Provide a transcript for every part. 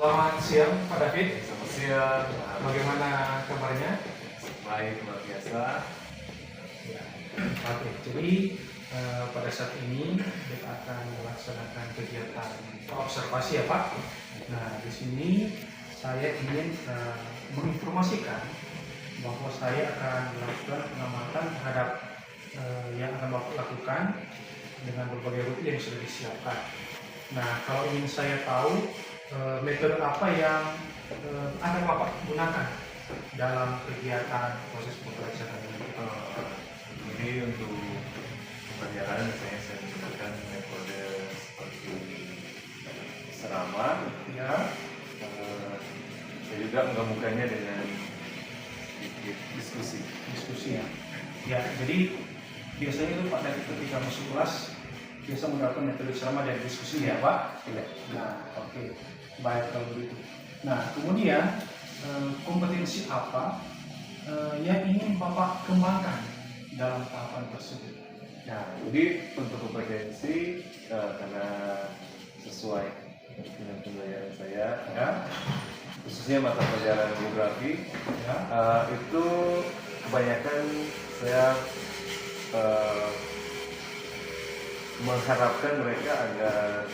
Selamat siang Pak David. Selamat siang. Bagaimana kabarnya? Baik, luar biasa. Ya. Oke, jadi pada saat ini kita akan melaksanakan kegiatan observasi ya Pak. Nah, di sini saya ingin menginformasikan bahwa saya akan melakukan pengamatan terhadap yang akan Bapak lakukan dengan berbagai rute yang sudah disiapkan. Nah, kalau ingin saya tahu metode apa yang akan Bapak gunakan dalam kegiatan proses pembelajaran ini. Jadi untuk pembelajaran saya menggunakan metode seperti serama. Ya, Saya juga menggabungkannya dengan sedikit diskusi. ya. Ya, jadi biasanya itu Pak David ketika masuk kelas biasa menggunakan metode sama dan diskusi ya Pak. Iya. Nah, oke, baik kalau begitu. Nah, kemudian kompetensi apa yang ingin Bapak kembangkan dalam tahapan tersebut? Nah, jadi untuk kompetensi karena sesuai dengan pembelajaran saya, Ya, khususnya mata pelajaran geografi, ya, itu kebanyakan saya mengharapkan mereka agar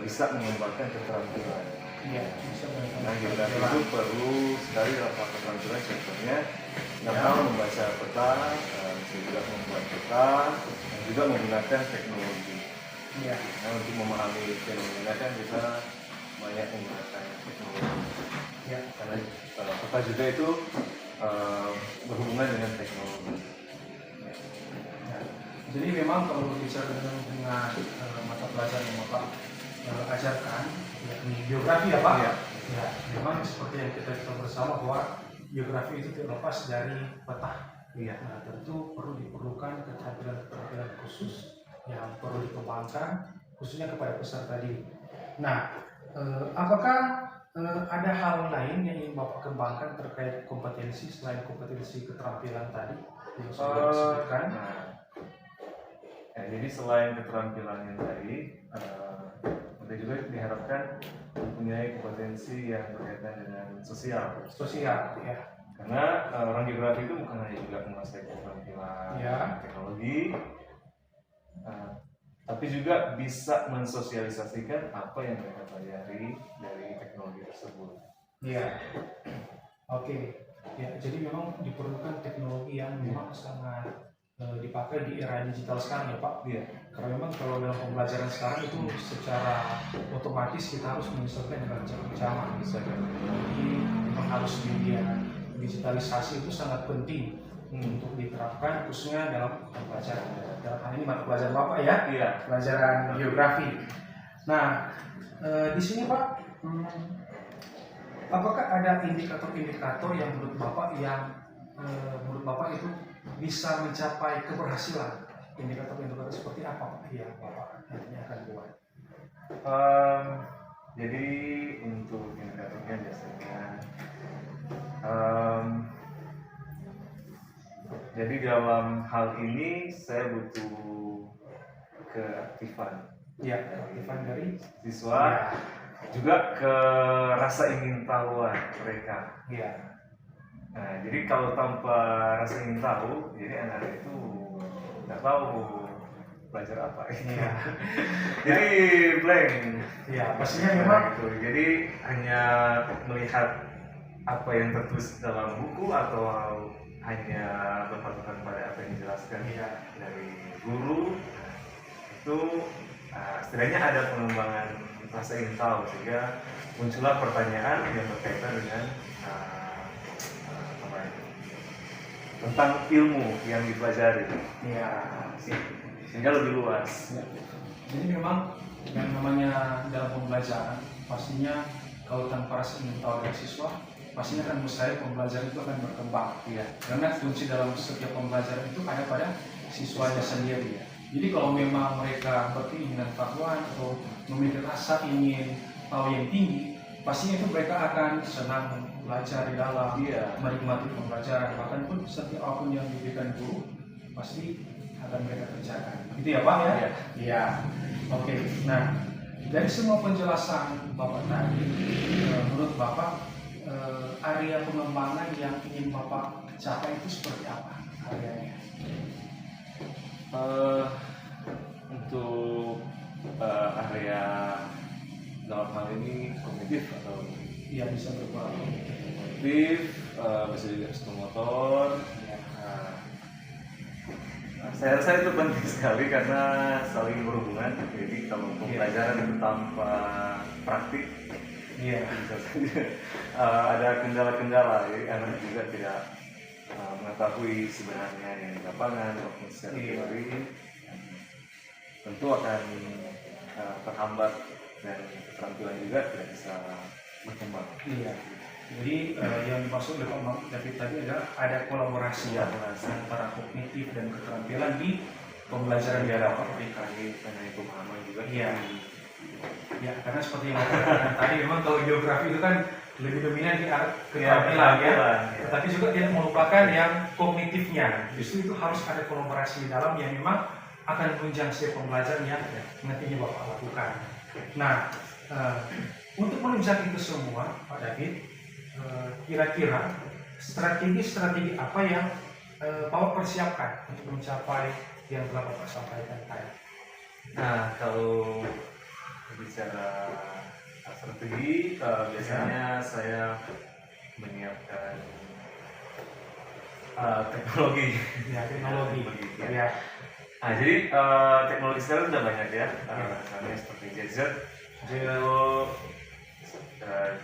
bisa mengembangkan keterampilan. iya, bisa Nah, geografi itu perlu sekali dalam keterampilan, contohnya dalam membaca peta, bisa juga membuat peta, dan juga menggunakan teknologi. Iya, Nah, untuk memahami fenomena kan kita banyak menggunakan teknologi. ya. Karena peta juga itu berhubungan dengan teknologi. Ya. Jadi memang kalau berbicara dengan mata pelajaran yang Bapak ajarkan, yakni geografi ya Pak. Iya. Ya, memang seperti yang kita tahu bersama bahwa geografi itu tidak lepas dari peta. Iya. Nah, tentu diperlukan keterampilan khusus yang perlu dikembangkan khususnya kepada peserta didik. Nah, apakah ada hal lain yang ingin Bapak kembangkan terkait kompetensi selain kompetensi keterampilan tadi yang sudah disebutkan? Jadi selain keterampilan yang tadi, kita juga diharapkan mempunyai kompetensi yang berkaitan dengan sosial. Sosial, ya. Karena orang geografi itu bukan hanya juga menguasai keterampilan Ya. teknologi, tapi juga bisa mensosialisasikan apa yang mereka pelajari dari teknologi tersebut. Iya. Oke. Ya, jadi memang diperlukan teknologi yang memang sangat dipakai di era digital sekarang ya Pak. Iya. Karena memang kalau dalam pembelajaran sekarang itu secara otomatis kita harus menyesuaikan dengan zaman. Jadi memang harus dilihat digitalisasi itu sangat penting untuk diterapkan khususnya dalam pembelajaran. Dalam hal ini mata pelajaran Bapak ya, Iya. pelajaran geografi. Nah, di sini Pak, apakah ada indikator-indikator yang menurut Bapak itu bisa mencapai keberhasilan? Indikator-indikator seperti apa Pak yang Bapak nantinya akan buat? Jadi untuk indikatornya biasanya, jadi dalam hal ini saya butuh keaktifan. Ya, keaktifan dari Siswa, juga ke rasa ingin tahuan mereka. ya. Nah, jadi kalau tanpa rasa ingin tahu, jadi anak itu nggak tahu belajar apa. Iya. Jadi blank. Ya, pastinya memang Gitu. Jadi hanya melihat apa yang tertulis dalam buku atau hanya berpatokan pada apa yang dijelaskan dari guru. Itu setidaknya ada pengembangan rasa ingin tahu sehingga muncullah pertanyaan yang berkaitan dengan tentang ilmu yang dipelajari. ya. Sehingga lebih luas. Ya. Jadi memang yang namanya dalam pembelajaran pastinya kalau tanpa rasa ingin tahu dari siswa pastinya akan mustahil pembelajaran itu akan berkembang. Iya. Karena kunci dalam setiap pembelajaran itu ada pada siswanya sendiri. Jadi kalau memang mereka berkeinginan tahuan atau memiliki rasa ingin tahu yang tinggi, pastinya itu mereka akan senang belajar di dalam, menikmati pembelajaran. Bahkan pun setiap apapun yang diberikan guru pasti akan mereka kerjakan. Gitu ya Pak ya? Iya. Iya. Oke. Nah, dari semua penjelasan Bapak tadi, menurut Bapak area pengembangan yang ingin Bapak capai itu seperti apa areanya? Untuk area dalam hal ini kognitif atau Iya, bisa berupa kognitif, bisa juga sistem motor. Saya rasa itu penting sekali karena saling berhubungan. Jadi kalau pembelajaran itu tanpa praktik, bisa saja ada kendala-kendala. Jadi anak juga tidak mengetahui sebenarnya yang di lapangan maupun secara teori, tentu akan terhambat dan keterampilan juga tidak bisa berkembang. Iya. Jadi yang dimaksud oleh Pak David tadi adalah ada kolaborasi antara kognitif dan keterampilan di pembelajaran jarak kami mengenai pemahaman juga. Iya. Ya, karena seperti yang Bapak katakan tadi, memang kalau geografi itu kan lebih dominan di arah keterampilan ya. Tapi juga tidak melupakan yang kognitifnya. Justru itu harus ada kolaborasi di dalam yang memang akan menunjang setiap pembelajaran yang nantinya Bapak lakukan. Nah, untuk menunjang itu semua, Pak David, kira-kira strategi apa yang Bapak persiapkan untuk mencapai yang telah Bapak sampaikan tadi? Nah, kalau bicara strategi, biasanya saya menyiapkan teknologi. Ya, teknologi. Ya. Nah, jadi teknologi sekarang sudah banyak ya, misalnya seperti gadget,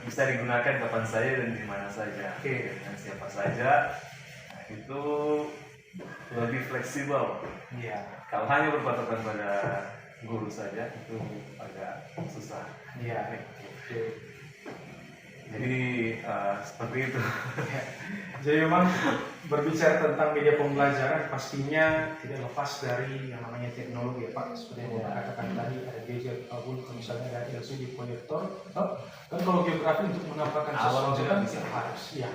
bisa digunakan kapan saja dan di mana saja, dengan siapa saja. Nah, itu lebih fleksibel. Kalau hanya berpatokan pada guru saja itu agak susah. Jadi seperti itu. Jadi memang berbicara tentang media pembelajaran pastinya tidak lepas dari yang namanya teknologi ya Pak. Seperti yang Bapak katakan tadi, ada gadget ataupun misalnya ada LCD proyektor. Kan kalau geografi untuk menampakkan sesuatu kan harus ya.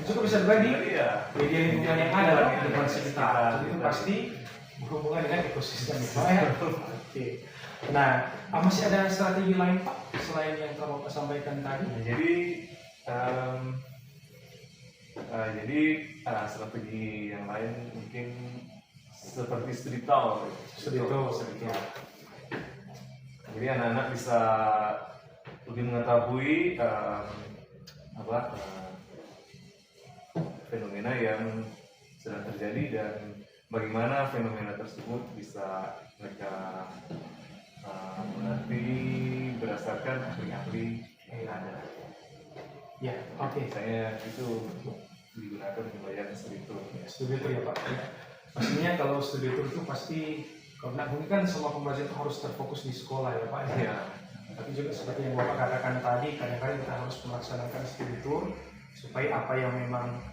Juga bisa juga di media lingkungan yang ada di lingkungan sekitar. Jadi itu pasti berhubungan dengan ekosistem itu ya. Oke. Nah, masih ada strategi lain Pak selain yang telah Bapak sampaikan tadi? Jadi strategi yang lain mungkin seperti studi tour. Jadi anak-anak bisa lebih mengetahui fenomena yang sedang terjadi dan bagaimana fenomena tersebut bisa mereka mengerti berdasarkan ahli-ahli yang ada. Ya, oke. Saya itu digunakan pembelajaran studi tour. Studi tour ya Pak. Pastinya kalau studi tour itu pasti, karena mungkin kan semua pembelajaran itu harus terfokus di sekolah ya Pak. Tapi juga seperti yang Bapak katakan tadi, kadang-kadang kita harus melaksanakan studi tour supaya apa yang memang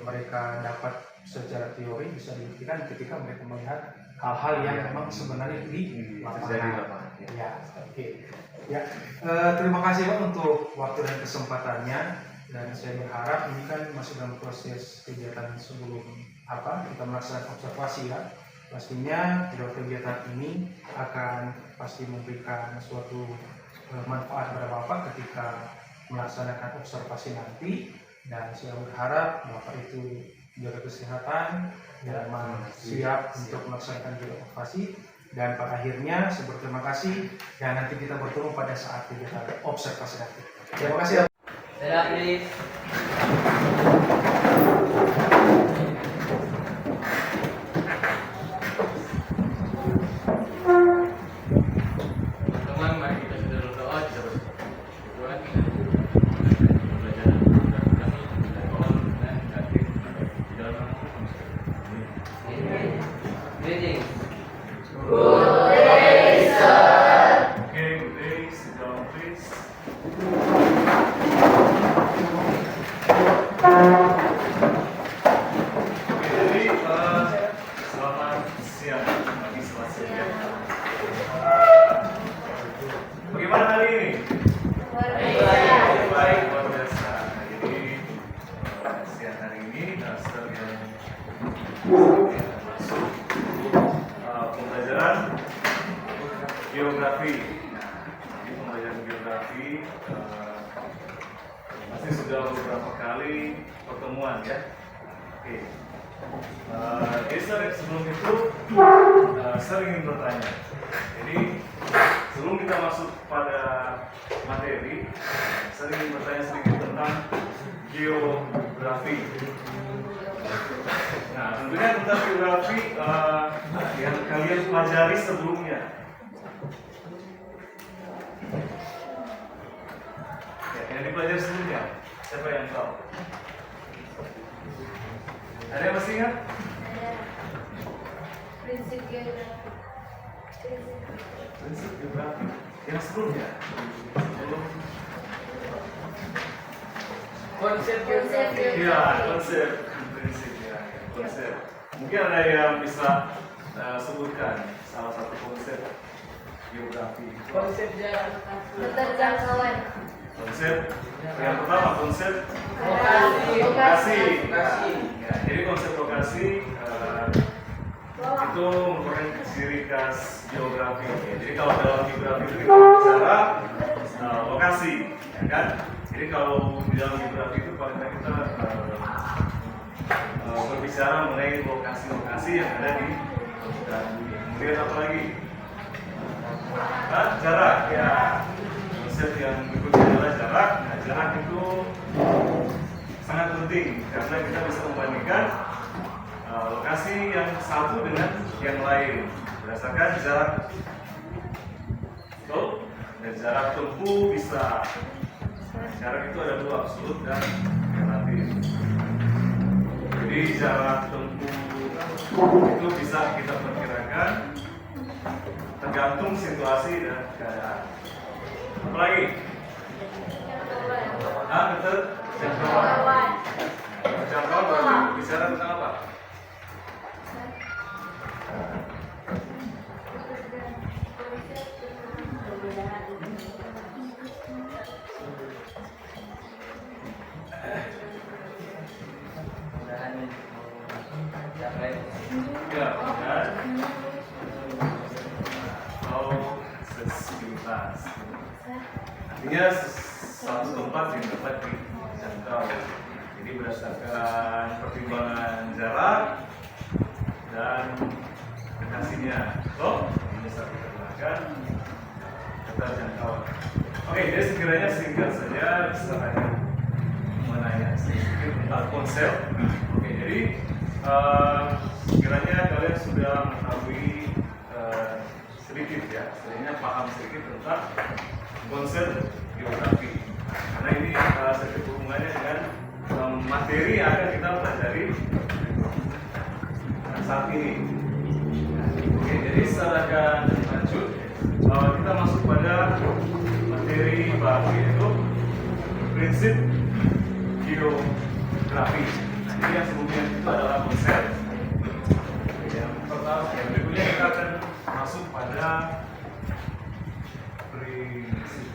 mereka dapat secara teori bisa dibuktikan ketika mereka melihat hal-hal yang memang sebenarnya di lapangan. Terima kasih Pak untuk waktu dan kesempatannya, dan saya berharap ini kan masih dalam proses kegiatan sebelum kita melaksanakan observasi ya. Pastinya kegiatan ini akan pasti memberikan suatu manfaat pada Bapak ketika melaksanakan observasi nanti, dan saya berharap Bapak itu jaga kesehatan dan siap untuk melaksanakan observasi. Dan pada akhirnya saya berterima kasih, dan nanti kita bertemu pada saat kegiatan observasi nanti. Terima kasih. Teman-teman, mari kita sudah berdoa, kita berdoa. Bagaimana hari ini? Baik, luar biasa. Jadi siang hari ini setelah yang masuk pembelajaran geografi. pasti sudah beberapa kali pertemuan ya. Oke. Jadi sebelum itu saya ingin bertanya. Jadi sebelum kita masuk pada materi, saya ingin bertanya sedikit tentang geografi. Nah, tentunya tentang geografi yang kalian pelajari sebelumnya. Ya, yang dipelajari sebelumnya, siapa yang tahu? Ada yang masih ingat? Prinsip geografi. Prinsip geografi yang sebelumnya. Sebelum Konsep geografi. ya, konsep prinsip ya, konsep. Mungkin ada yang bisa sebutkan salah satu konsep geografi. konsep jarak Keterjangkauan. Konsep yang pertama konsep Lokasi. lokasi. Ya, jadi konsep lokasi itu merupakan ciri khas geografi. Ya, jadi kalau dalam geografi itu kita bicara lokasi, ya kan? Jadi kalau di dalam geografi itu paling kita berbicara mengenai lokasi-lokasi yang ada di permukaan bumi. Kemudian apa lagi? Jarak ya. Konsep yang berikutnya adalah jarak. Nah, jarak itu sangat penting karena kita bisa membandingkan lokasi yang satu dengan yang lain berdasarkan jarak. Betul? Dan jarak tempuh bisa. Jarak itu ada dua, absolut dan relatif. Jadi jarak tempuh itu bisa kita perkirakan tergantung situasi dan keadaan. Apa lagi? Betul. Jangkauan. Jangkauan berarti bicara tentang apa? Ya, benar. Atau aksesibilitas. Artinya satu tempat yang dapat dijangkau. Jadi berdasarkan pertimbangan jarak dan lokasinya. Ini bisa kita gunakan keterjangkauan. Oke, jadi sekiranya singkat saja bisa hanya menanya sedikit tentang konsep. Oke, jadi sekiranya kalian sudah mengetahui sedikit ya, setidaknya paham sedikit tentang konsep geografi. Karena ini sedikit hubungannya dengan materi yang akan kita pelajari saat ini. Oke, jadi secara lanjut kita masuk pada materi baru yaitu prinsip geografi. Jadi yang sebelumnya itu adalah konsep. Yang pertama, yang berikutnya kita akan masuk pada prinsip.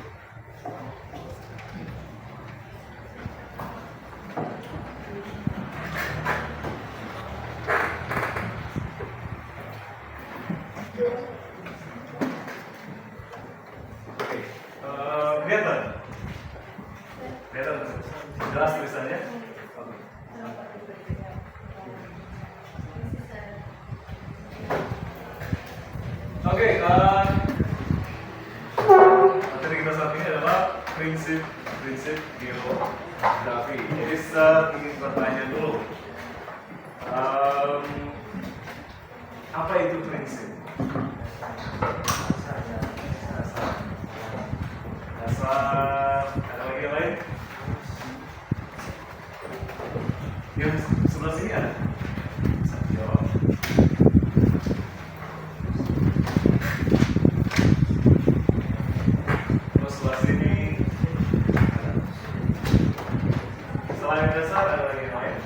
Oke, kelihatan? Kelihatan? Jelas tulisannya? Oke. Oke, materi kita saat ini adalah prinsip geografi. Jadi saya ingin bertanya dulu, apa itu prinsip? Dasar, ada lagi yang lain? Yang sebelah sini ada? Bisa jawab. Terus sebelah sini ada. Selain dasar ada lagi yang lain?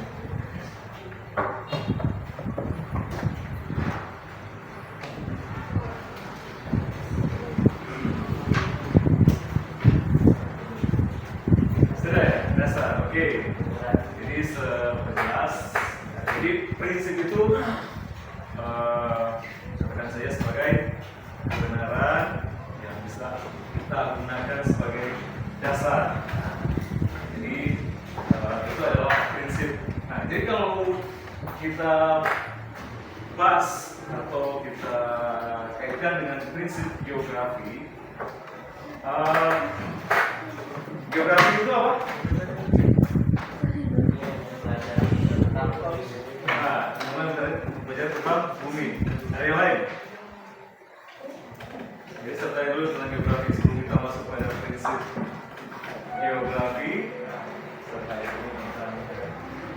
Sudah ya, dasar. Oke. Jadi seperjelas. Jadi prinsip itu katakan saja sebagai kebenaran yang bisa kita gunakan sebagai dasar. Jadi itu adalah prinsip. Nah, jadi kalau kita bahas atau kita kaitkan dengan prinsip geografi, geografi itu apa? Nah, teman-teman belajar tentang bumi. Ada yang lain? Jadi sertai dulu tentang geografi sebelum kita masuk pada prinsip geografi. Sertai dulu tentang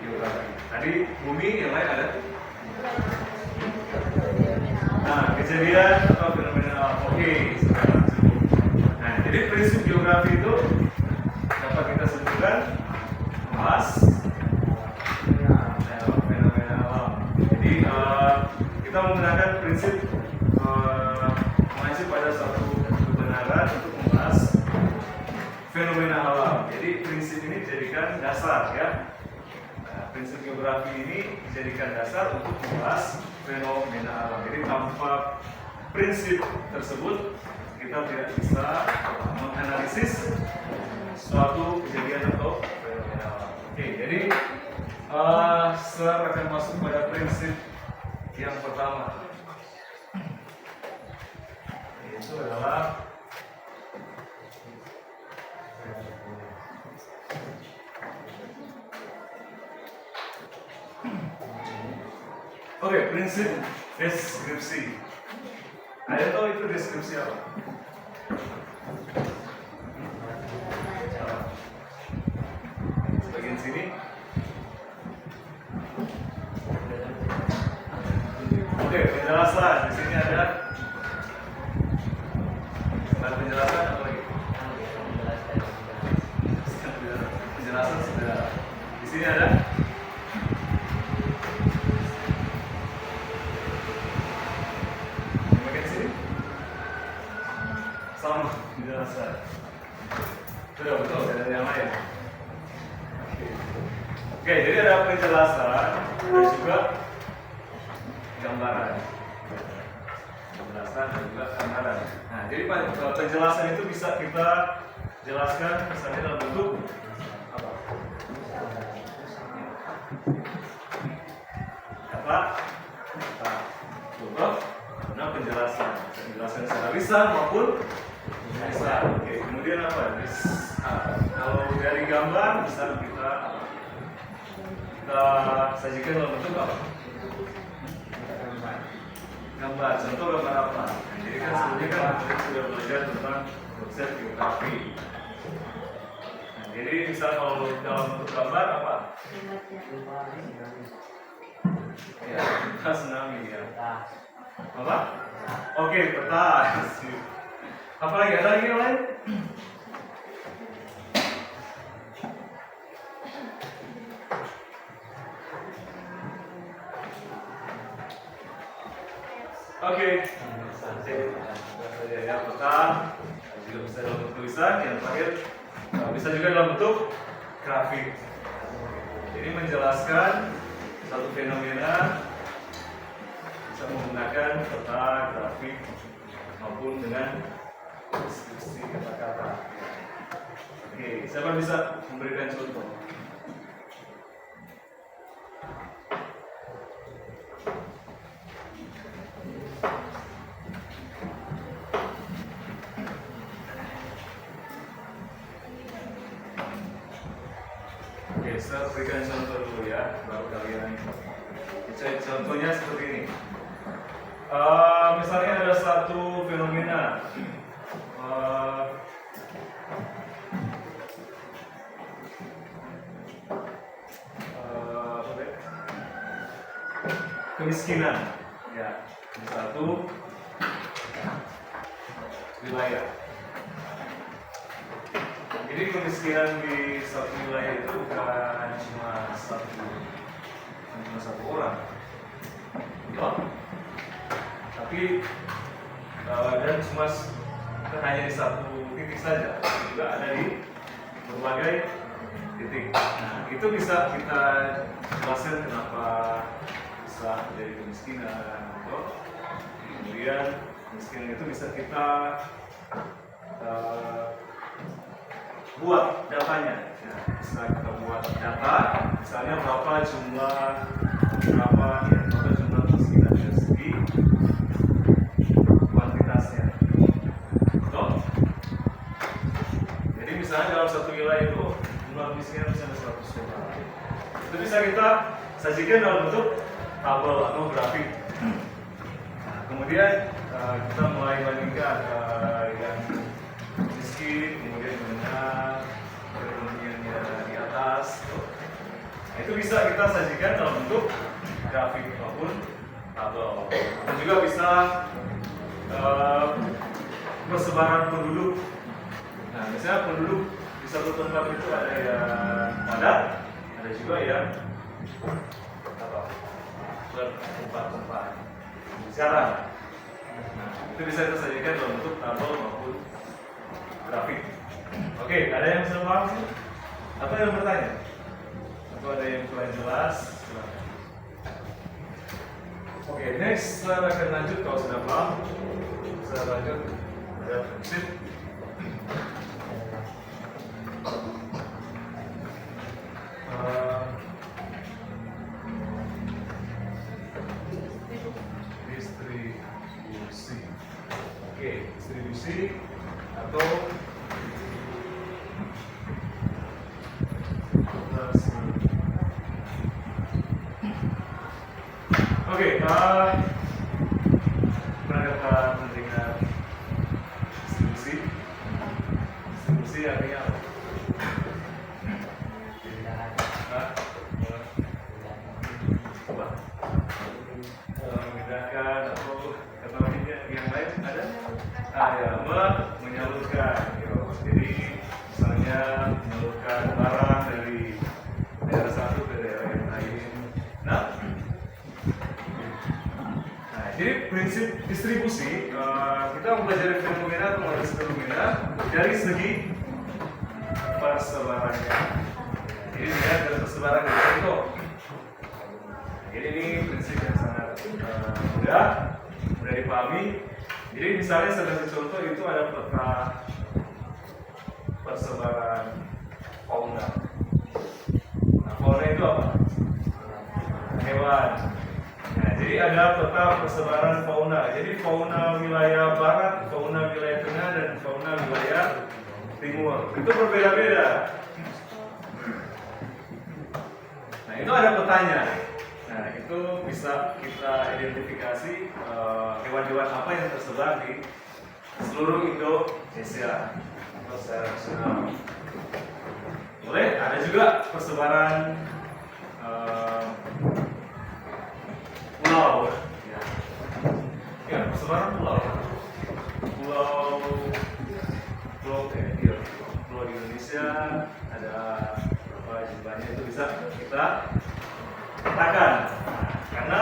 geografi. Tadi bumi, yang lain ada? Nah, kejadian atau fenomena alam. Oke, sekarang cukup. Nah, jadi prinsip geografi itu dapat kita sebutkan membahas fenomena alam. Jadi kita menggunakan prinsip mengacu pada suatu kebenaran untuk membahas fenomena alam. Jadi prinsip ini dijadikan dasar ya. Nah, prinsip geografi ini dijadikan dasar untuk membahas fenomena alam. Jadi tanpa prinsip tersebut kita tidak bisa menganalisis suatu kejadian atau fenomena alam. Oke, jadi sekarang akan masuk pada prinsip yang pertama, yaitu adalah prinsip deskripsi. Ada tahu itu deskripsi apa? Bagian sini. Oke, penjelasan. Di sini ada penjelasan apa lagi? Penjelasan sudah. Di sini ada bagian sini. Sama penjelasan. Sudah betul, tidak ada yang lain. Oke, jadi ada penjelasan, ada juga gambaran. Penjelasan dan juga gambaran. Nah, jadi penjelasan itu bisa kita jelaskan misalnya dalam bentuk apa? Apa? Contoh, nah penjelasan. Penjelasan secara lisan maupun tulisan. Oke, kemudian apa? Kalau dari gambar bisa kita sajikan dalam bentuk apa? Gambar. Contoh gambar apa? Jadi kan sebelumnya kan kita sudah belajar tentang konsep geografi. Nah, jadi misal kalau dalam bentuk gambar apa? Ya, peta tsunami ya. Apa? Oke, peta. Apa lagi? Ada lagi yang lain? Oke, ya peta juga bisa dalam bentuk tulisan. Yang terakhir bisa juga dalam bentuk grafik. Jadi menjelaskan satu fenomena bisa menggunakan peta, grafik maupun dengan deskripsi kata-kata. Oke, siapa bisa memberikan contoh? Oke, saya berikan contoh dulu ya, baru kalian. Contohnya seperti ini. Misalnya ada satu fenomena. Kemiskinan, ya, di satu wilayah. Jadi kemiskinan di satu wilayah itu bukan cuma satu orang, ya. Tapi dan cuma hanya di satu titik saja, juga ada di berbagai titik. Nah, itu bisa kita jelaskan kenapa bisa terjadi kemiskinan. Kemudian kemiskinan itu bisa kita buat datanya. Nah, bisa kita buat data, misalnya berapa jumlah mesin dari segi kuantitasnya. Betul? Jadi misalnya dalam satu wilayah itu jumlah mesinnya misalnya 100 orang. Itu bisa kita sajikan dalam bentuk tabel atau grafik. Nah, kemudian kita mulai bandingkan yang miskin, kemudian menengah, kemudiannya di atas. Nah, itu bisa kita sajikan dalam bentuk grafik maupun tabel. Dan juga bisa persebaran penduduk. Nah, misalnya penduduk di satu tempat itu ada yang padat, ada juga yang bertempat-tempat jarang. Nah, itu bisa kita sajikan dalam bentuk tabel maupun grafik. Oke, ada yang bisa paham sih? Atau yang bertanya? Atau ada yang kurang jelas? Silakan. Oke, next kita akan lanjut. Kalau sudah paham, kita lanjut pada prinsip. Distribusi. Oke, distribusi atau oke, pernah dapat mendengar distribusi? Distribusi artinya apa? Coba memindahkan atau kata yang lain ada? Ya, menyalurkan. Jadi misalnya menyalurkan barang dari daerah satu ke daerah yang lain. Nah, jadi prinsip distribusi kita mempelajari fenomena atau modus fenomena dari segi persebarannya. Jadi dilihat dari persebaran dari contoh. Jadi ini prinsip yang sangat mudah dipahami. Jadi misalnya sebagai contoh itu ada peta persebaran fauna. Nah, fauna itu apa? Hewan. Nah, jadi ada peta persebaran fauna. Jadi fauna wilayah barat, fauna wilayah tengah, dan fauna wilayah timur. Itu berbeda-beda. Nah, itu ada petanya. Nah, itu bisa kita identifikasi hewan-hewan apa yang tersebar di seluruh Indonesia atau secara nasional. Boleh, ada juga persebaran pulau. Ya, persebaran pulau. Pulau di Indonesia ada berapa jumlahnya itu bisa kita petakan. Karena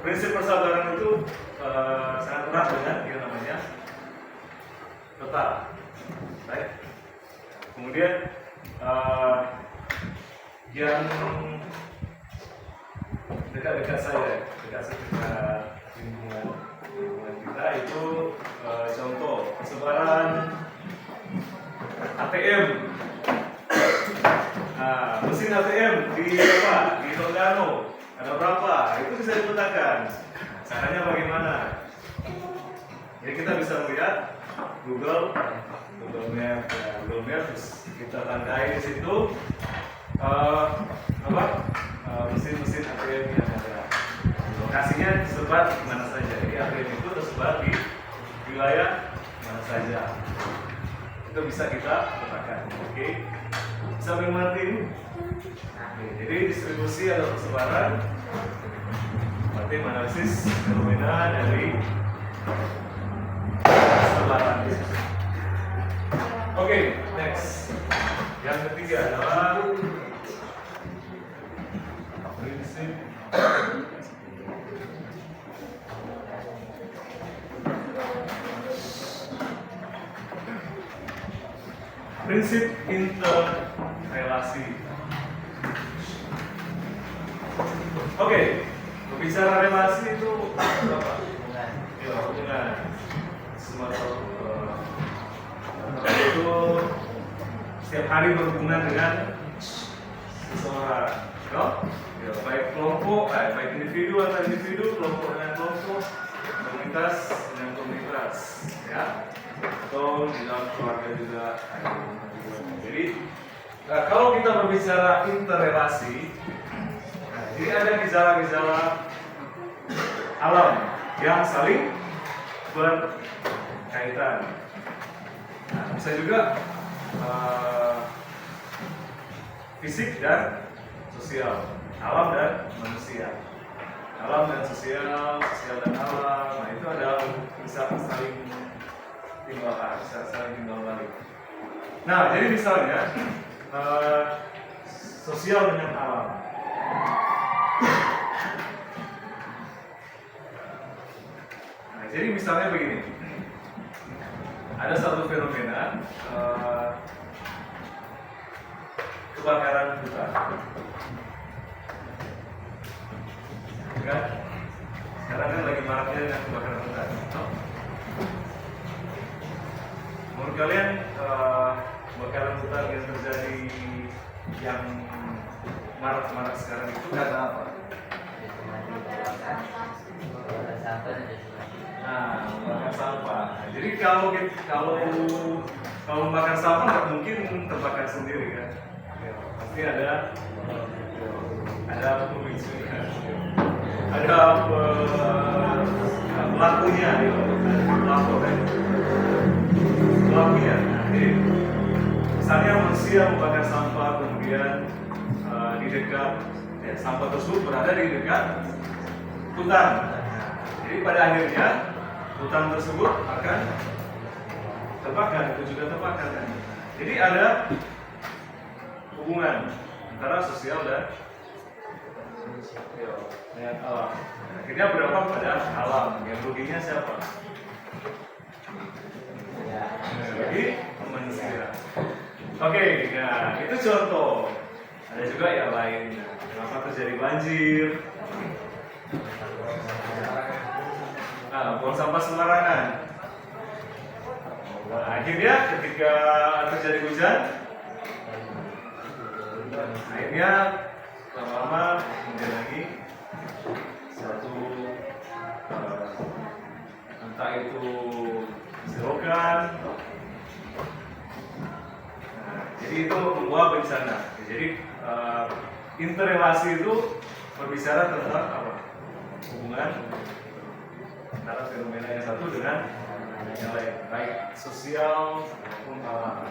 prinsip persebaran itu sangat erat dengan yang namanya peta. Baik. Kemudian yang dekat-dekat saya, dekat lingkungan kita itu contoh persebaran ATM. Nah, mesin ATM di apa? Di Logano ada berapa? Itu bisa dipetakan. Caranya bagaimana? Jadi kita bisa melihat Google Map, terus kita tandai di situ mesin-mesin ATM yang ada. Lokasinya tersebar di mana saja. Jadi ATM itu tersebar di wilayah mana saja. Itu bisa kita petakan. Oke. Bisa mengerti ini? Jadi distribusi atau persebaran berarti analisis fenomena dari persebaran. Oke, next. Yang ketiga adalah prinsip interrelasi. Oke, berbicara relasi itu apa? Ya, hubungan. Semacam itu setiap hari berhubungan dengan seseorang, ya, baik kelompok, baik individu antar individu, kelompok dengan kelompok, komunitas dengan komunitas, ya, atau di dalam keluarga juga. Jadi kalau kita berbicara interrelasi, jadi ada gejala-gejala alam yang saling berkaitan. Nah, bisa juga fisik dan sosial, alam dan manusia, alam dan sosial, sosial dan alam. Nah, itu ada bisa saling timbal balik. Nah, jadi misalnya sosial dengan alam. Nah, jadi misalnya begini, ada satu fenomena kebakaran hutan, kan? Sekarang kan lagi maraknya dengan kebakaran hutan. Menurut kalian kebakaran hutan yang terjadi yang marak sekarang itu karena apa? Nah, membakar sampah. Jadi kalau membakar sampah nggak mungkin terbakar sendiri kan? Ya, pasti ada pemicunya, ada pelakunya, pelakunya. Jadi misalnya manusia membakar sampah, kemudian di dekat sampah tersebut berada di dekat hutan. Jadi pada akhirnya hutan tersebut akan terbakar, itu juga terbakar kan. Jadi ada hubungan antara sosial dan alam. Akhirnya berdampak pada alam. Yang ruginya siapa? Bagi manusia. Oke, nah itu contoh. Ada juga yang lain. Kenapa terjadi banjir? Nah, buang sampah sembarangan. Nah, akhirnya ketika terjadi hujan, akhirnya lama-lama kemudian lagi suatu entah itu selokan. Nah, jadi itu membawa bencana. Jadi interrelasi itu berbicara tentang apa? Hubungan antara fenomena yang satu dengan yang lain, baik sosial maupun alam.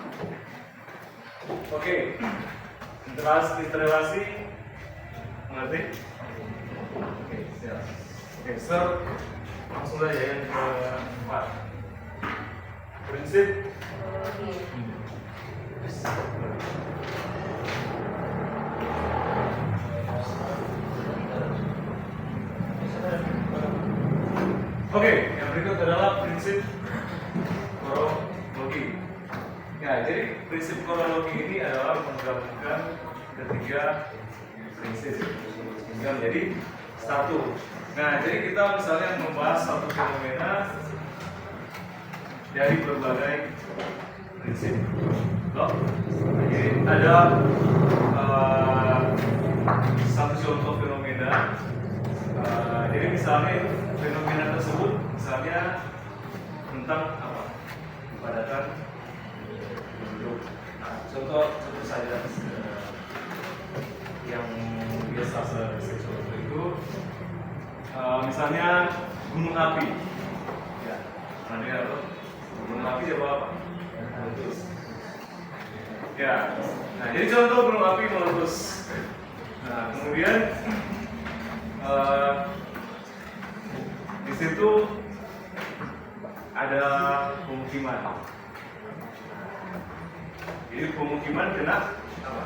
Oke, interrelasi, mengerti? Oke, siap. Oke, sir, langsung saja yang keempat. Prinsip. Oke, yang berikut adalah prinsip kronologi. Nah, jadi prinsip kronologi ini adalah menggabungkan ketiga prinsip hingga menjadi satu. Nah, jadi kita misalnya membahas satu fenomena dari berbagai prinsip. Jadi ada satu contoh fenomena. Jadi misalnya fenomena tersebut misalnya tentang apa? Kepadatan penduduk. Nah, contoh saja yang biasa sering seperti itu. Misalnya gunung api. Ya, pernah dengar tuh? Gunung api apa? Meletus. Ya. Nah, jadi contoh gunung api meletus. Nah, kemudian di situ ada pemukiman. Jadi pemukiman kena apa?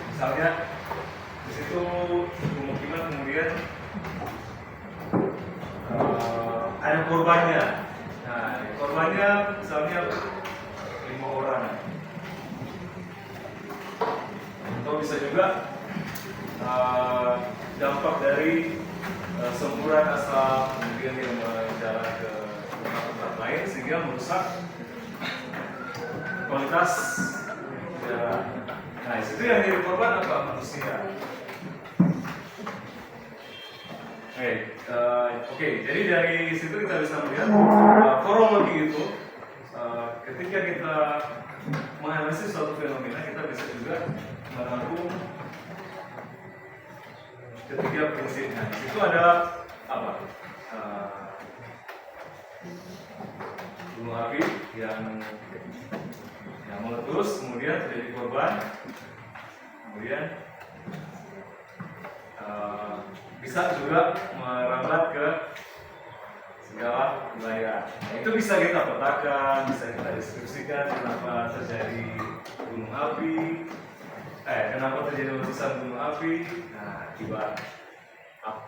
Misalnya di situ pemukiman kemudian ada korbannya. Nah, korbannya misalnya 5 orang. Atau bisa juga dampak dari semburan asap kemudian yang menjalar ke tempat-tempat lain sehingga merusak kualitas ya. Nah itu yang jadi korban apa? Manusia. Oke, jadi dari situ kita bisa melihat kronologi itu ketika kita menganalisis suatu fenomena, kita bisa juga merangkum ketiga prinsipnya. Itu ada apa? Gunung api yang meletus, kemudian terjadi korban, kemudian bisa juga merambat ke segala wilayah. Nah, itu bisa kita petakan, bisa kita deskripsikan kenapa terjadi gunung api, kenapa terjadi letusan gunung api. Nah,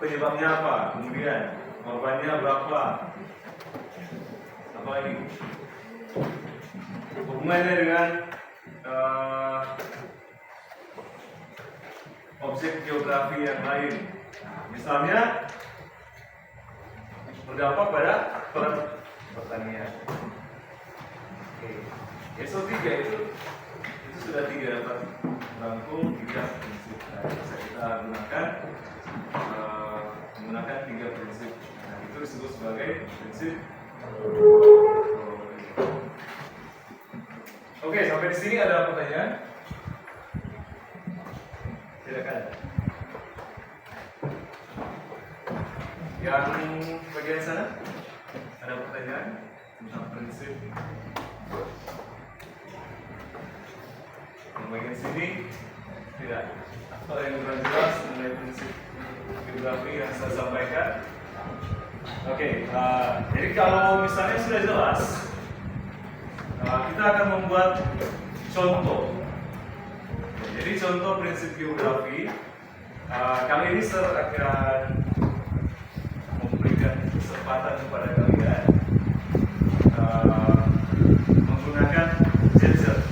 penyebabnya apa? Kemudian korbannya berapa? Apa lagi? Hubungannya dengan objek geografi yang lain. Nah, misalnya berdampak pada pertanian. Oke, SO3 itu sudah dapat merangkum 3 prinsip. Nah, bisa kita menggunakan 3 prinsip. Nah, itu disebut sebagai prinsip. Oke, sampai di sini ada pertanyaan? Silakan. Yang bagian sana ada pertanyaan tentang prinsip. Yang bagian sini tidak. Apa yang kurang jelas mengenai prinsip geografi yang saya sampaikan? Oke, jadi kalau misalnya sudah jelas, kita akan membuat contoh. Jadi contoh prinsip geografi kali ini saya akan memberikan kesempatan kepada kalian menggunakan gadget.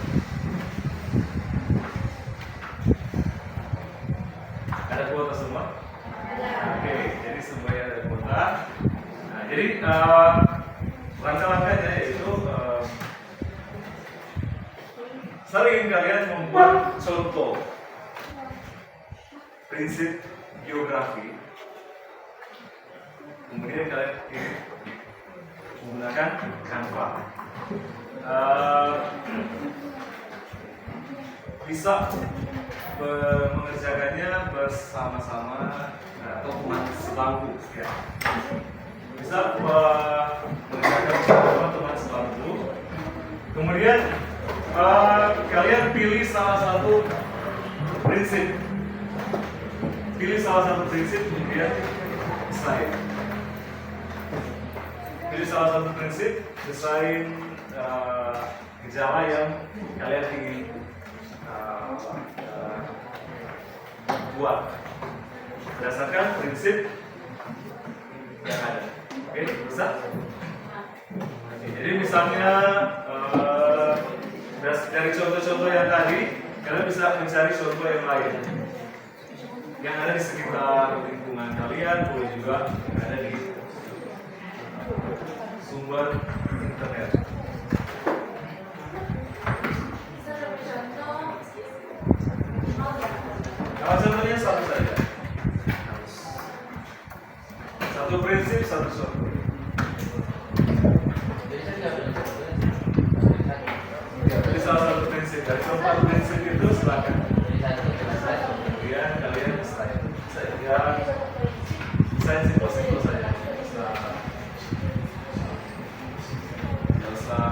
Ada kuota semua? Oke, jadi semuanya ada kuota. Nah, jadi langkah-langkahnya yaitu sering kalian membuat contoh prinsip geografi, kemudian kalian menggunakan Canva. Bisa mengerjakannya bersama-sama atau teman sebangku ya. Bisa mengerjakan bersama teman sebangku, kemudian kalian pilih salah satu prinsip, kemudian desain. Pilih salah satu prinsip, desain gejala yang kalian ingin buat berdasarkan prinsip yang ada. Oke, bisa? Jadi misalnya dari contoh-contoh yang tadi, kalian bisa mencari contoh yang lain yang ada di sekitar lingkungan kalian, boleh juga yang ada di sumber internet. Kalau contohnya satu saja, satu prinsip, satu contoh. Jadi salah satu prinsip dari keempat prinsip itu silakan. Kemudian kalian desain simpel-simpel saja. Nggak usah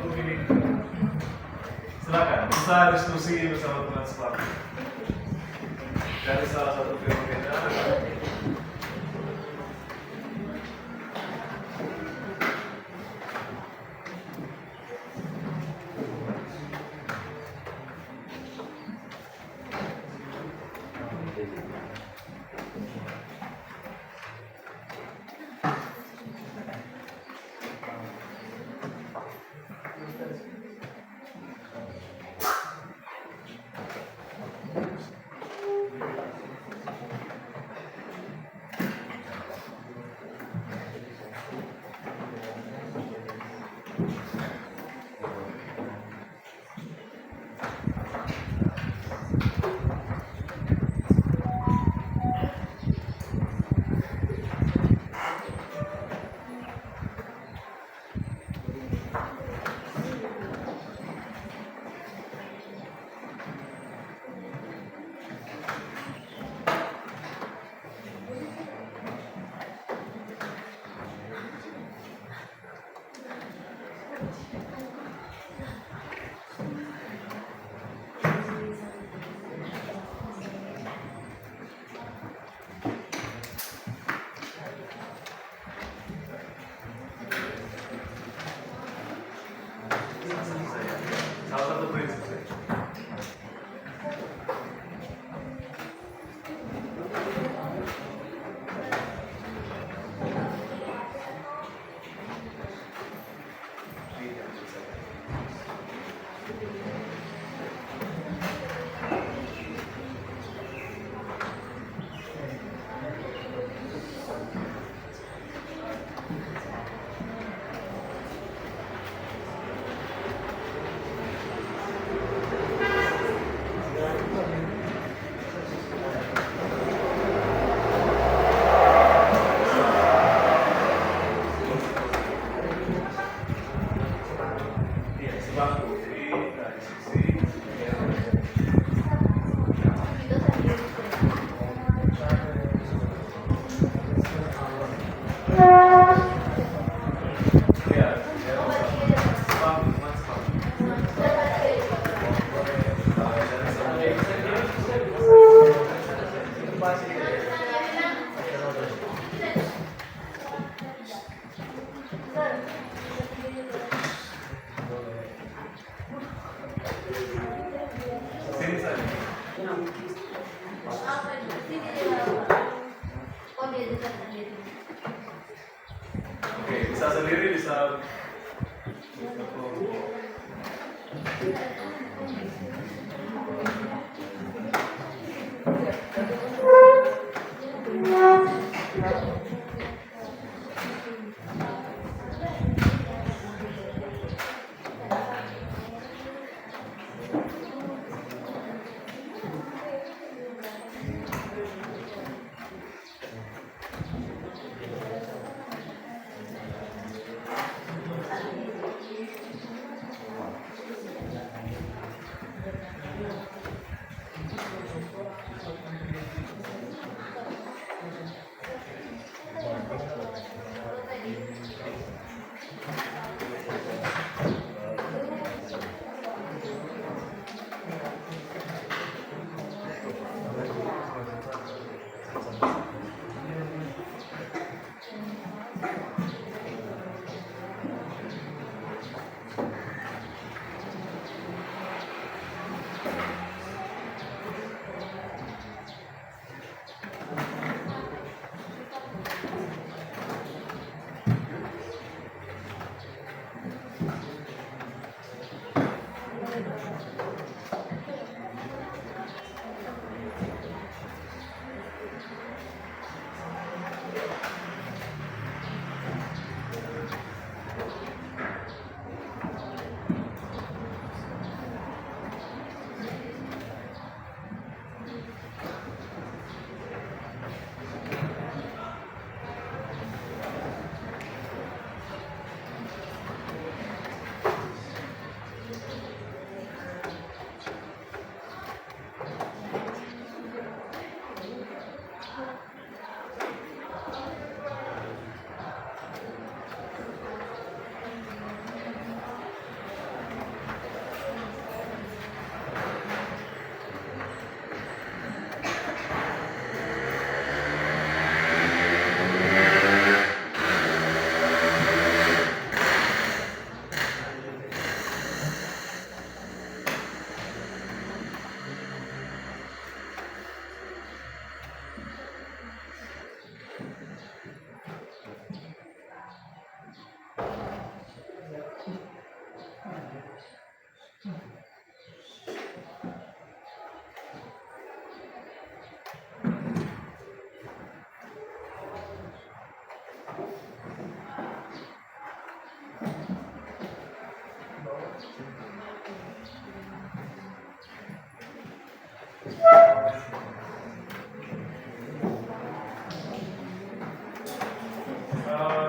begini. Silakan bisa diskusi bersama teman sebangku dari salah satu fenomena.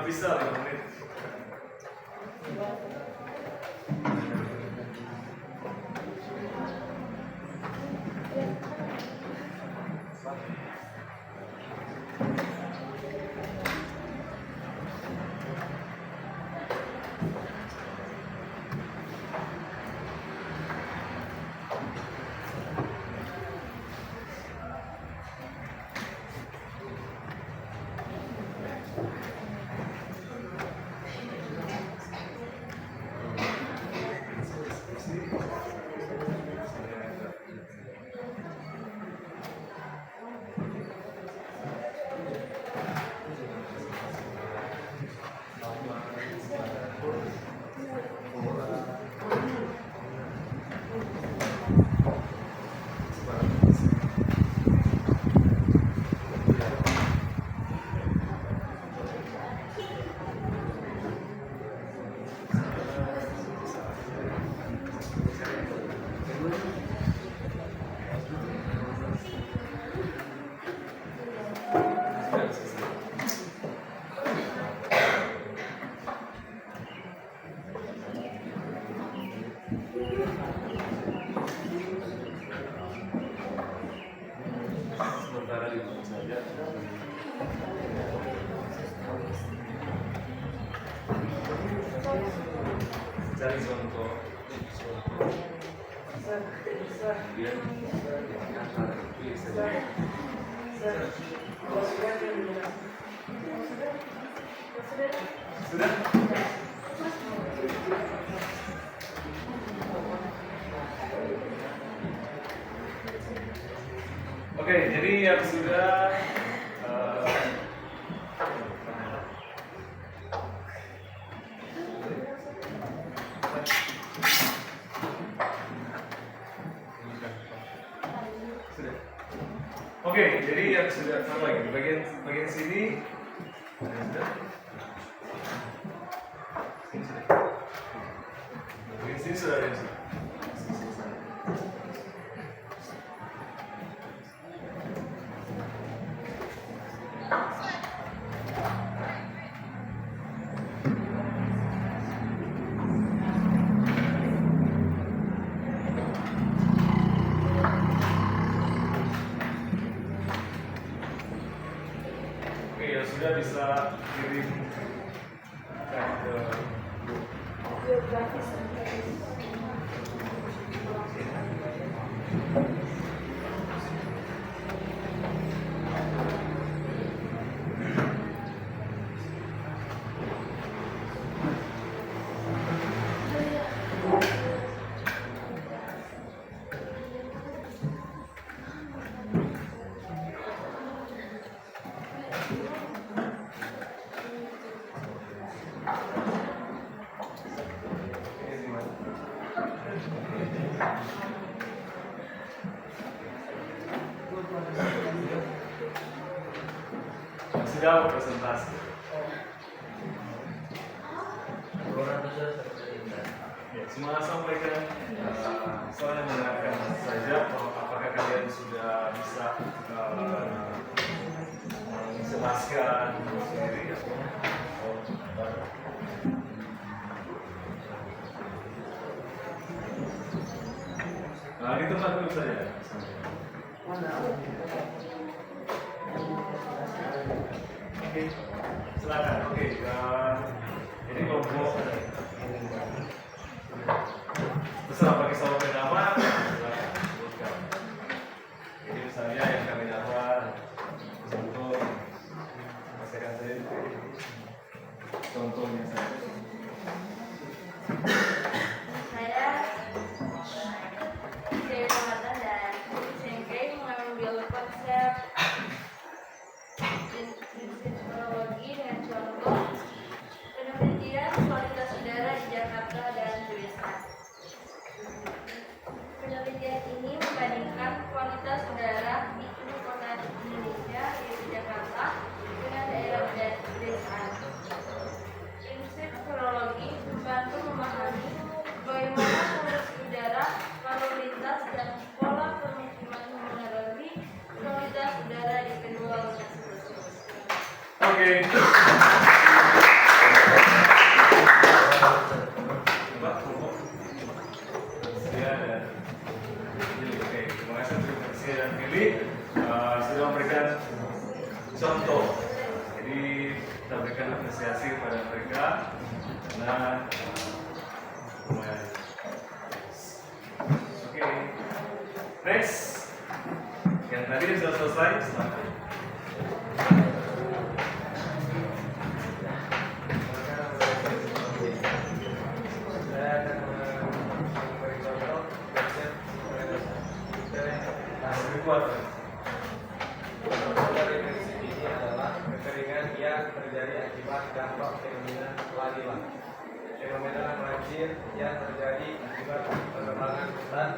Bisa 5 menit. Sementara di rumah saja. Cari contoh. Kemudian antara itu bisa jadi. Sudah? Oke, jadi yang sudah Oke, jadi yang sudah apa lagi? Bagian sini sudah. Bagian sini sudah ada. Oke, ya sudah bisa kirim ke sudah presentasi. Ya, semua sampaikan, saya mendengarkan saja. Apakah kalian sudah bisa menjelaskan sendiri? Nah, di tempat dulu saja. Oke, silakan. Oke, ini kelompok terserah pakai soal nama, silakan sebutkan. Jadi misalnya yang kami dapat contoh, saya kasih contohnya saya. Saya Rahmatan dan SMK mengambil konsep prinsip teknologi dengan contoh penelitian kualitas udara di Jakarta dan tulisan. Penelitian ini membandingkan kualitas udara di ibu kota Indonesia yaitu Jakarta dengan daerah pedesaan. Prinsip teknologi membantu memahami bagaimana polusi udara, lalu lintas, dan pola permukiman mengaruhi kualitas udara di kedua lokasi tersebut. Oke. Mbak, kelompok Sia dan Billy. Oke, terima kasih untuk Sia dan Billy sudah memberikan contoh. Jadi kita berikan apresiasi kepada mereka karena lumayan. Oke, next. Yang tadi sudah selesai, silakan. Saya akan memberi contoh konsep Lebih kuat. contoh dari prinsip ini adalah kekeringan yang terjadi akibat dampak fenomena lanina. Fenomena banjir yang terjadi akibat penebangan hutan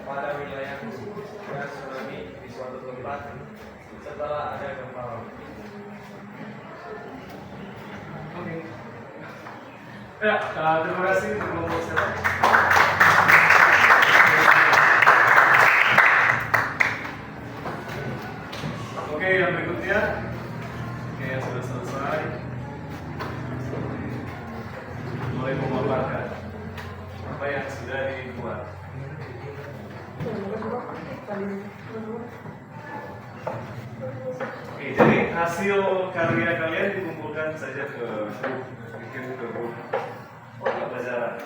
pada wilayah dan tsunami di suatu tempat setelah ada gempa laut. Oke. Ya, terima kasih untuk kelompok saya. Oke, yang berikutnya. Oke, yang sudah selesai. Mulai memaparkan apa yang sudah dibuat. Oke, jadi hasil karya kalian dikumpulkan saja ke grup, bikin ke grup pelajaran.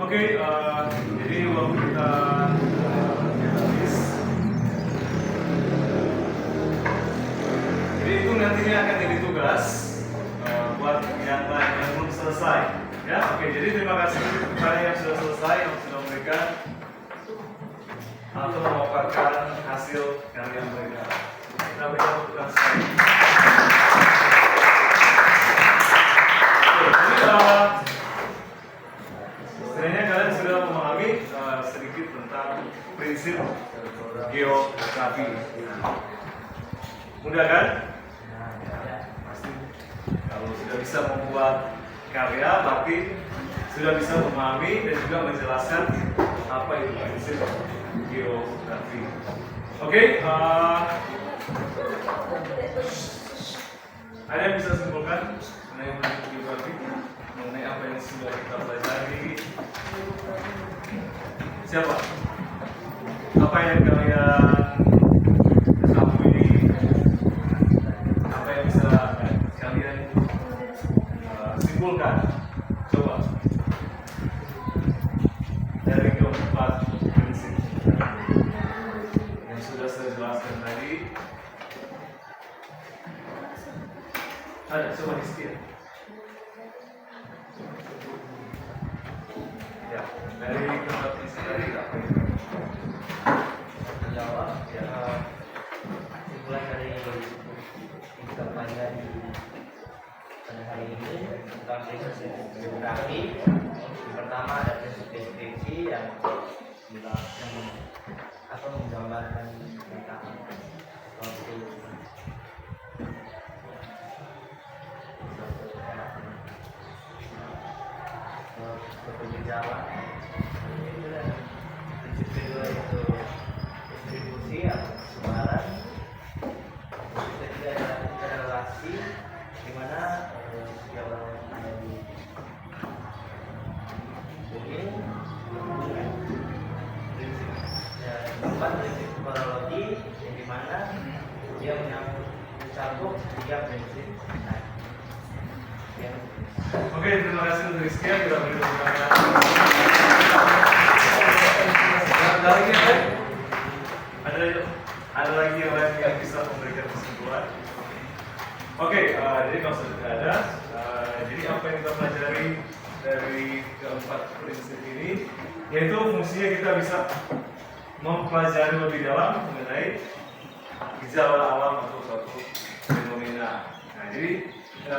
Oke, jadi waktu kita habis. nantinya akan jadi tugas buat yang lain yang belum selesai. Ya, oke. Jadi terima kasih kepada yang sudah selesai, yang sudah memberikan atau memaparkan hasil karya mereka. Kita berikan tepuk tangan sekali. Oke, jadi sebenarnya kalian sudah memahami sedikit tentang prinsip geografi. Mudah kan? Pasti. Kalau sudah bisa membuat karya, berarti sudah bisa memahami dan juga menjelaskan apa itu prinsip geografi. Oke, ada yang bisa simpulkan mengenai prinsip geografi, mengenai apa yang sudah kita pelajari? Siapa? Apa yang kalian ketahui? Apa yang bisa kalian simpulkan? Coba dari keempat prinsip yang sudah saya jelaskan tadi. Ada, coba di sekian. Ya, dari keempat prinsip tadi apa itu? Jawab ya, dimulai dari yang kita pelajari pada hari ini tentang prinsip geografi. Yang pertama ada prinsip deskripsi yang menggambarkan tentang suatu gejala. Prinsip kedua itu distribusi atau persebaran. Prinsip ketiga adalah interrelasi, di mana setiap orang yang ada di bumi berhubungan. Prinsip keempat prinsip kronologi, yang di mana dia mencakup tiga prinsip tadi. Oke, terima kasih untuk sekian. Kita beri tepuk tangan. Ada lagi yang lain? Ada lagi yang lain yang bisa memberikan kesimpulan? Oke, jadi kalau sudah tidak ada, jadi apa yang kita pelajari dari keempat prinsip ini, yaitu fungsinya kita bisa mempelajari lebih dalam mengenai gejala alam atau suatu fenomena. Nah, jadi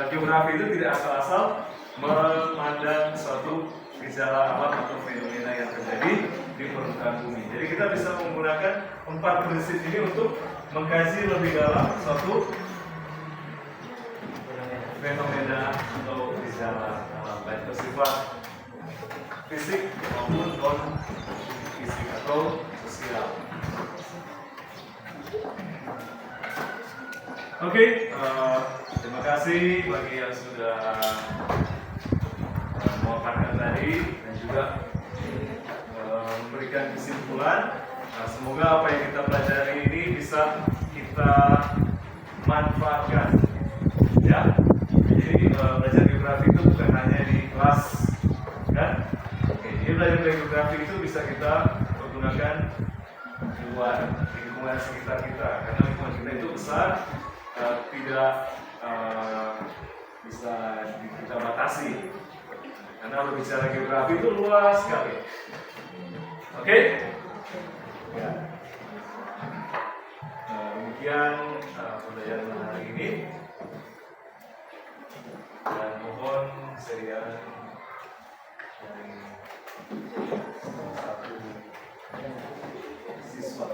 geografi itu tidak asal-asal memandang suatu gejala alam atau fenomena yang terjadi di permukaan bumi. Jadi kita bisa menggunakan empat prinsip ini untuk mengkaji lebih dalam suatu fenomena atau gejala alam, baik bersifat fisik maupun non fisik atau sosial. Oke, terima kasih bagi yang sudah memaparkan tadi dan juga memberikan kesimpulan. Nah, semoga apa yang kita pelajari ini bisa kita manfaatkan. Ya, jadi belajar geografi itu bukan hanya di kelas, kan? Oke, jadi belajar geografi itu bisa kita pergunakan di luar lingkungan sekitar kita, karena lingkungan kita itu besar. Tidak bisa kita batasi, karena berbicara geografi itu luas sekali. Oke? Ya. Demikian pembelajaran hari ini, dan mohon kesediaan dari satu siswa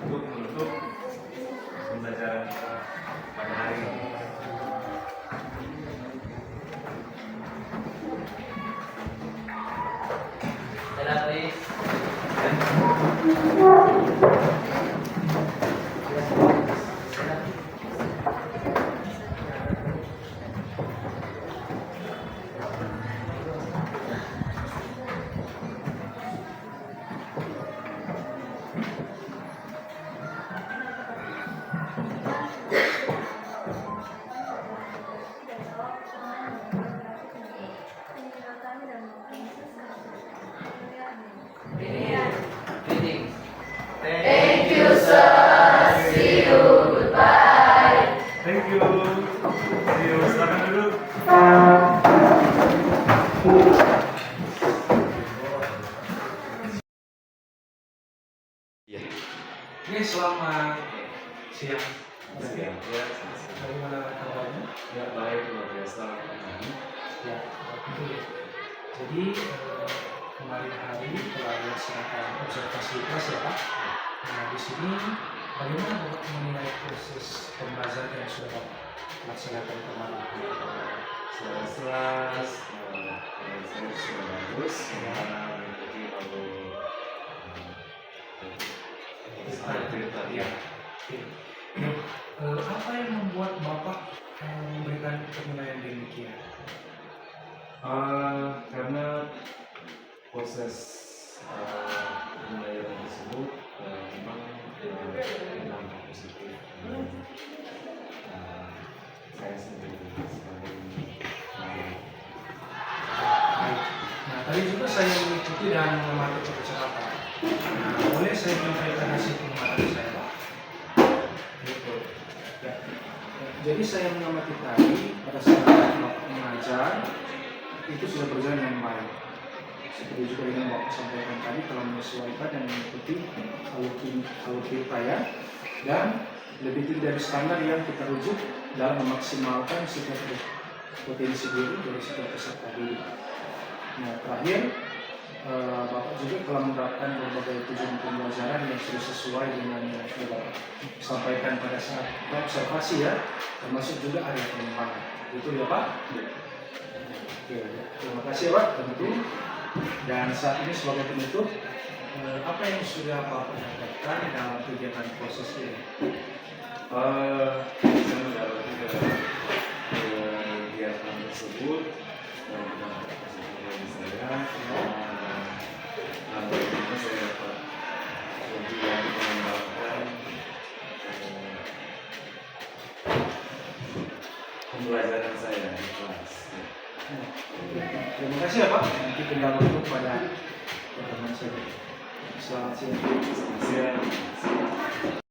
untuk menutup pembelajaran kita pada hari ini. Siang. Siang. Ya, siang. Bagaimana kabarnya? Ya, baik, luar biasa. Ya, itu ya. Jadi kemarin hari telah dilaksanakan observasi kelas ya Pak. Nah di sini bagaimana Bapak menilai proses pembelajaran yang sudah Bapak laksanakan kemarin? Selas, saya sudah bagus, karena mengikuti lalu Ya. Ya. Apa yang membuat Bapak memberikan penilaian demikian? Karena proses penilaian tersebut memang berdampak positif. Saya sendiri sebagai guru. Baik. Nah, tadi juga saya mengikuti dan mengamati percakapan. Nah, boleh saya menyampaikan hasil pengamatan saya, Pak? Gitu. Ya. Jadi saya mengamati tadi pada saat Bapak mengajar itu sudah berjalan dengan baik. Seperti juga yang Bapak sampaikan tadi telah menyesuaikan dan mengikuti alur ya, dan lebih tinggi dari standar yang kita rujuk dalam memaksimalkan setiap potensi diri dari setiap peserta didik. Nah, terakhir Bapak juga telah menerapkan berbagai tujuan pembelajaran yang sudah sesuai dengan yang sudah Bapak sampaikan pada saat observasi ya, termasuk juga area pengembangan. Itu ya Pak? Oke, terima kasih Pak tentu. Dan saat ini sebagai penutup, apa yang sudah Bapak dapatkan dalam kegiatan proses ini? Saya mendapati kegiatan tersebut dan berdampak positif bagi saya. Bagaimana saya dapat lebih lagi mengembangkan pembelajaran saya di kelas. Terima kasih ya Pak. Nanti tinggal untuk pada teman saya. Selamat siang. Selamat siang.